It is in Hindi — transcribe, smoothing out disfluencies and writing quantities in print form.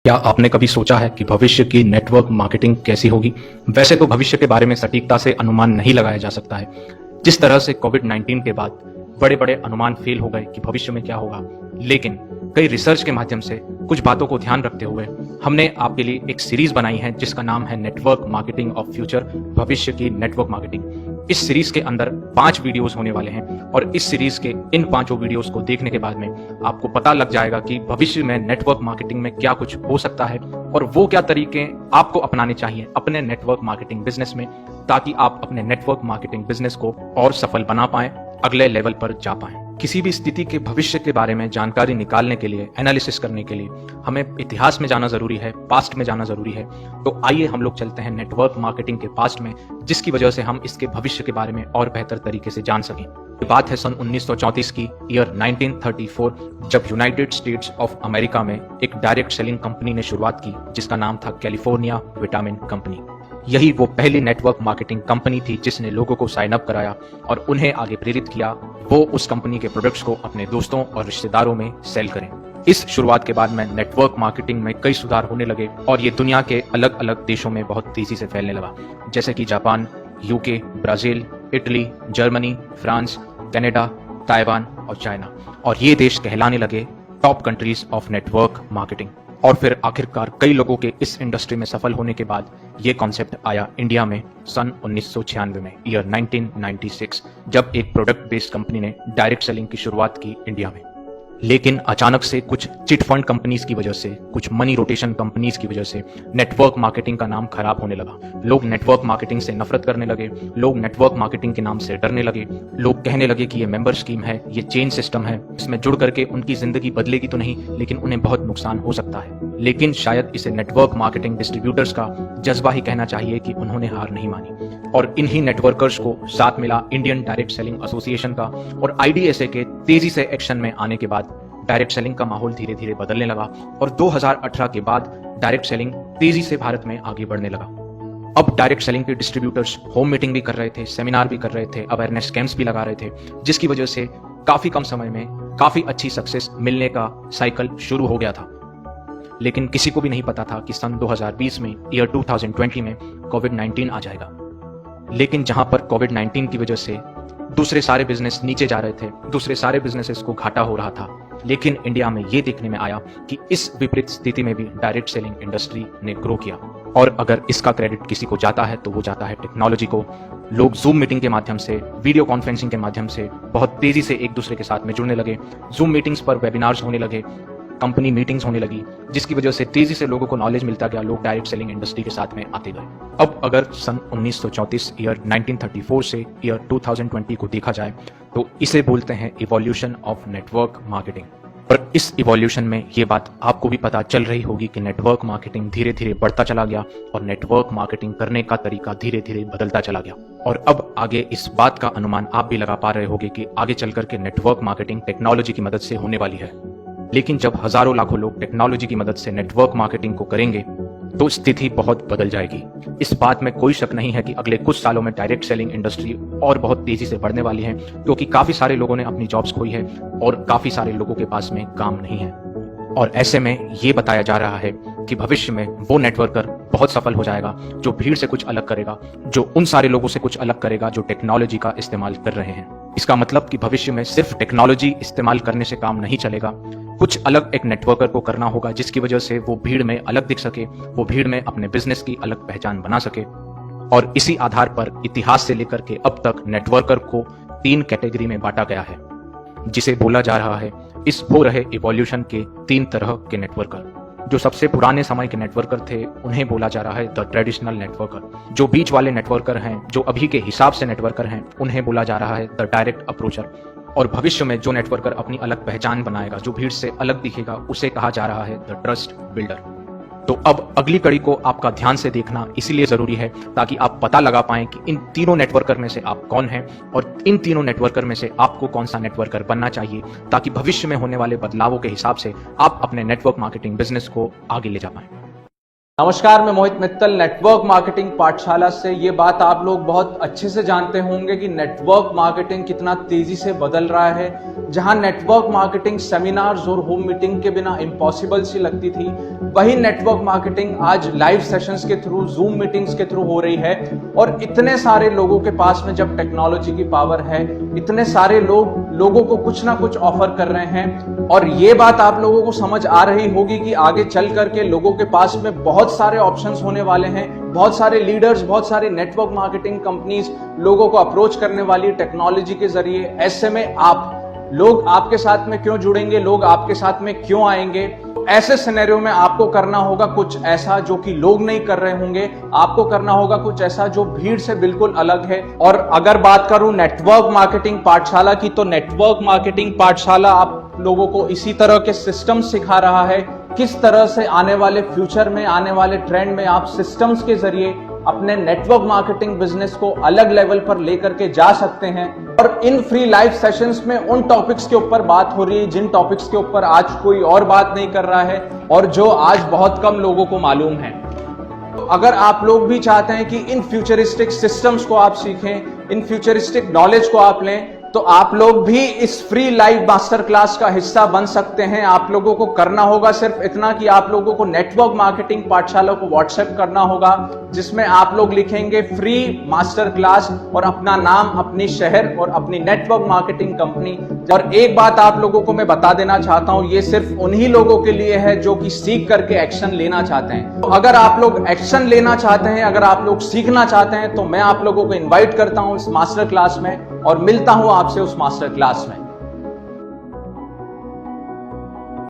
क्या आपने कभी सोचा है कि भविष्य की नेटवर्क मार्केटिंग कैसी होगी? वैसे तो भविष्य के बारे में सटीकता से अनुमान नहीं लगाया जा सकता है। जिस तरह से कोविड-19 के बाद बड़े-बड़े अनुमान फेल हो गए कि भविष्य में क्या होगा, लेकिन कई रिसर्च के माध्यम से कुछ बातों को ध्यान रखते हुए हमने आपके लिए एक सीरीज बनाई है जिसका नाम है नेटवर्क मार्केटिंग ऑफ फ्यूचर, भविष्य की नेटवर्क मार्केटिंग। इस सीरीज के अंदर 5 वीडियोस होने वाले हैं और इस सीरीज के इन 5 वीडियोस को देखने के बाद में आपको पता लग जाएगा कि भविष्य में नेटवर्क मार्केटिंग में क्या कुछ हो सकता है और वो क्या तरीके आपको अपनाने चाहिए अपने नेटवर्क मार्केटिंग बिजनेस में, ताकि आप अपने नेटवर्क मार्केटिंग बिजनेस को और सफल बना पाएं, अगले लेवल पर जा पाएं। किसी भी स्थिति के भविष्य के बारे में जानकारी निकालने के लिए, एनालिसिस करने के लिए हमें इतिहास में जाना जरूरी है, पास्ट में जाना जरूरी है। तो आइए हम लोग चलते हैं नेटवर्क मार्केटिंग के पास्ट में, जिसकी वजह से हम इसके भविष्य के बारे में और बेहतर तरीके से जान सकें। ये बात है सन 1934 की, ईयर 1934, जब यूनाइटेड स्टेट्स ऑफ अमेरिका में एक डायरेक्ट सेलिंग कंपनी ने शुरुआत की जिसका नाम था कैलिफोर्निया विटामिन कंपनी। यही वो पहली नेटवर्क मार्केटिंग कंपनी थी जिसने लोगों को साइन अप कराया और उन्हें आगे प्रेरित किया वो उस कंपनी के प्रोडक्ट्स को अपने दोस्तों और रिश्तेदारों में सेल करें। इस शुरुआत के बाद में नेटवर्क मार्केटिंग में कई सुधार होने लगे और ये दुनिया के अलग अलग देशों में बहुत तेजी से फैलने लगा, जैसे कि Japan, UK, Brazil, Italy, Germany, France, Canada, Taiwan और चाइना। और ये देश कहलाने लगे top countries of network marketing. और फिर आखिरकार कई लोगों के इस इंडस्ट्री में सफल होने के बाद ये कॉन्सेप्ट आया इंडिया में सन 1996 में, ईयर 1996, जब एक प्रोडक्ट बेस्ड कंपनी ने डायरेक्ट सेलिंग की शुरुआत की इंडिया में। लेकिन अचानक से कुछ चिट फंड कंपनीज की वजह से, कुछ मनी रोटेशन कंपनीज की वजह से नेटवर्क मार्केटिंग का नाम खराब होने लगा। लोग नेटवर्क मार्केटिंग से नफरत करने लगे, लोग नेटवर्क मार्केटिंग के नाम से डरने लगे, लोग कहने लगे कि ये मेंबर स्कीम है, ये चेन सिस्टम है, इसमें जुड़ करके उनकी जिंदगी बदलेगी तो नहीं, लेकिन उन्हें बहुत नुकसान हो सकता है। लेकिन शायद इसे नेटवर्क मार्केटिंग डिस्ट्रीब्यूटर्स का जज्बा ही कहना चाहिए कि उन्होंने हार नहीं मानी और इन्हीं नेटवर्कर्स को साथ मिला इंडियन डायरेक्ट सेलिंग एसोसिएशन का और IDSA के तेजी से एक्शन में आने के बाद डायरेक्ट सेलिंग का माहौल धीरे धीरे बदलने लगा और 2018 के बाद डायरेक्ट सेलिंग तेजी से भारत में आगे बढ़ने लगा। अब डायरेक्ट सेलिंग के डिस्ट्रीब्यूटर्स होम मीटिंग भी कर रहे थे, सेमिनार भी कर रहे थे, अवेयरनेस कैंप्स भी लगा रहे थे, जिसकी वजह से काफी कम समय में काफी अच्छी सक्सेस मिलने का साइकिल शुरू हो गया था। लेकिन किसी को भी नहीं पता था कि सन 2020 में, ईयर 2020 में कोविड-19 आ जाएगा। लेकिन जहां पर कोविड-19 की वजह से दूसरे सारे बिजनेस नीचे जा रहे थे, दूसरे सारे बिजनेसेस को घाटा हो रहा था, लेकिन इंडिया में ये देखने में आया कि इस विपरीत स्थिति में भी डायरेक्ट सेलिंग इंडस्ट्री ने ग्रो किया। और अगर इसका क्रेडिट किसी को जाता है तो वो जाता है टेक्नोलॉजी को। लोग जूम मीटिंग के माध्यम से, वीडियो कॉन्फ्रेंसिंग के माध्यम से बहुत तेजी से एक दूसरे के साथ में जुड़ने लगे। जूम मीटिंग्स पर वेबिनार्स होने लगे, कंपनी मीटिंग्स होने लगी, जिसकी वजह से तेजी से लोगों को नॉलेज मिलता गया, लोग डायरेक्ट सेलिंग इंडस्ट्री के साथ में आते गए। अब अगर सन 1934, ईयर 1934 से ईयर 2020 को देखा जाए तो इसे बोलते हैं इवोल्यूशन ऑफ नेटवर्क मार्केटिंग। और इस इवोल्यूशन में ये बात आपको भी पता चल रही होगी कि नेटवर्क मार्केटिंग धीरे धीरे बढ़ता चला गया और नेटवर्क मार्केटिंग करने का तरीका धीरे धीरे बदलता चला गया। और अब आगे इस बात का अनुमान आप भी लगा पा रहे होंगे कि आगे चल करके नेटवर्क मार्केटिंग टेक्नोलॉजी की मदद से होने वाली है। लेकिन जब हजारों लाखों लोग टेक्नोलॉजी की मदद से नेटवर्क मार्केटिंग को करेंगे तो स्थिति बहुत बदल जाएगी। इस बात में कोई शक नहीं है कि अगले कुछ सालों में डायरेक्ट सेलिंग इंडस्ट्री और बहुत तेजी से बढ़ने वाली है, क्योंकि काफी सारे लोगों ने अपनी जॉब्स खोई है और काफी सारे लोगों के पास में काम नहीं है। और ऐसे में ये बताया जा रहा है कि भविष्य में वो नेटवर्कर बहुत सफल हो जाएगा जो भीड़ से कुछ अलग करेगा, जो उन सारे लोगों से कुछ अलग करेगा जो टेक्नोलॉजी का इस्तेमाल कर रहे हैं। इसका मतलब कि भविष्य में सिर्फ टेक्नोलॉजी इस्तेमाल करने से काम नहीं चलेगा, कुछ अलग एक नेटवर्कर को करना होगा जिसकी वजह से वो भीड़ में अलग दिख सके, वो भीड़ में अपने बिजनेस की अलग पहचान बना सके। और इसी आधार पर इतिहास से लेकर के अब तक नेटवर्कर को 3 कैटेगरी में बांटा गया है, जिसे बोला जा रहा है इस हो रहे इवोल्यूशन के 3 तरह के नेटवर्कर। जो सबसे पुराने समय के नेटवर्कर थे उन्हें बोला जा रहा है द ट्रेडिशनल नेटवर्कर। जो बीच वाले नेटवर्कर हैं, जो अभी के हिसाब से नेटवर्कर हैं, उन्हें बोला जा रहा है द डायरेक्ट अप्रोचर। और भविष्य में जो नेटवर्कर अपनी अलग पहचान बनाएगा, जो भीड़ से अलग दिखेगा, उसे कहा जा रहा है द ट्रस्ट बिल्डर। तो अब अगली कड़ी को आपका ध्यान से देखना इसीलिए जरूरी है ताकि आप पता लगा पाएं कि इन तीनों नेटवर्कर में से आप कौन हैं और इन तीनों नेटवर्कर में से आपको कौन सा नेटवर्कर बनना चाहिए, ताकि भविष्य में होने वाले बदलावों के हिसाब से आप अपने नेटवर्क मार्केटिंग बिजनेस को आगे ले जा पाएं। नमस्कार, मैं मोहित मित्तल नेटवर्क मार्केटिंग पाठशाला से। ये बात आप लोग बहुत अच्छे से जानते होंगे कि नेटवर्क मार्केटिंग कितना तेजी से बदल रहा है। जहां नेटवर्क मार्केटिंग सेमिनार्स और होम मीटिंग के बिना इम्पॉसिबल सी लगती थी, वही नेटवर्क मार्केटिंग आज लाइव सेशंस के थ्रू, जूम मीटिंग्स के थ्रू हो रही है। और इतने सारे लोगों के पास में जब टेक्नोलॉजी की पावर है, इतने सारे लोगों को कुछ ना कुछ ऑफर कर रहे हैं। और ये बात आप लोगों को समझ आ रही होगी कि आगे चल करके लोगों के पास में बहुत सारे ऑप्शंस होने वाले हैं। बहुत सारे लीडर्स, बहुत सारी नेटवर्क मार्केटिंग कंपनीज लोगों को अप्रोच करने वाली टेक्नोलॉजी के जरिए। ऐसे में लोग आपके साथ में क्यों जुड़ेंगे, लोग आपके साथ में क्यों आएंगे? ऐसे सिनेरियो में आपको करना होगा कुछ ऐसा जो कि लोग नहीं कर रहे होंगे। आपको करना होगा कुछ ऐसा जो भीड़ से बिल्कुल अलग है। और अगर बात करूं नेटवर्क मार्केटिंग पाठशाला की, तो नेटवर्क मार्केटिंग पाठशाला आप लोगों को इसी तरह के सिस्टम सिखा रहा है, किस तरह से आने वाले फ्यूचर में, आने वाले ट्रेंड में आप सिस्टम्स के जरिए अपने नेटवर्क मार्केटिंग बिजनेस को अलग लेवल पर लेकर के जा सकते हैं। और इन फ्री लाइव सेशंस में उन टॉपिक्स के ऊपर बात हो रही है जिन टॉपिक्स के ऊपर आज कोई और बात नहीं कर रहा है और जो आज बहुत कम लोगों को मालूम है। तो अगर आप लोग भी चाहते हैं कि इन फ्यूचरिस्टिक सिस्टम्स को आप सीखें, इन फ्यूचरिस्टिक नॉलेज को आप लें, तो आप लोग भी इस फ्री लाइव मास्टर क्लास का हिस्सा बन सकते हैं। आप लोगों को करना होगा सिर्फ इतना कि आप लोगों को नेटवर्क मार्केटिंग पाठशाला को व्हाट्सएप करना होगा, जिसमें आप लोग लिखेंगे फ्री मास्टर क्लास और अपना नाम, अपनी शहर और अपनी नेटवर्क मार्केटिंग कंपनी। और एक बात आप लोगों को मैं बता देना चाहता हूं, ये सिर्फ उन्हीं लोगों के लिए है जो कि सीख करके एक्शन लेना चाहते हैं। तो अगर आप लोग एक्शन लेना चाहते हैं, अगर आप लोग सीखना चाहते हैं, तो मैं आप लोगों को इन्वाइट करता हूं इस मास्टर क्लास में और मिलता हूं आपसे उस मास्टर क्लास में।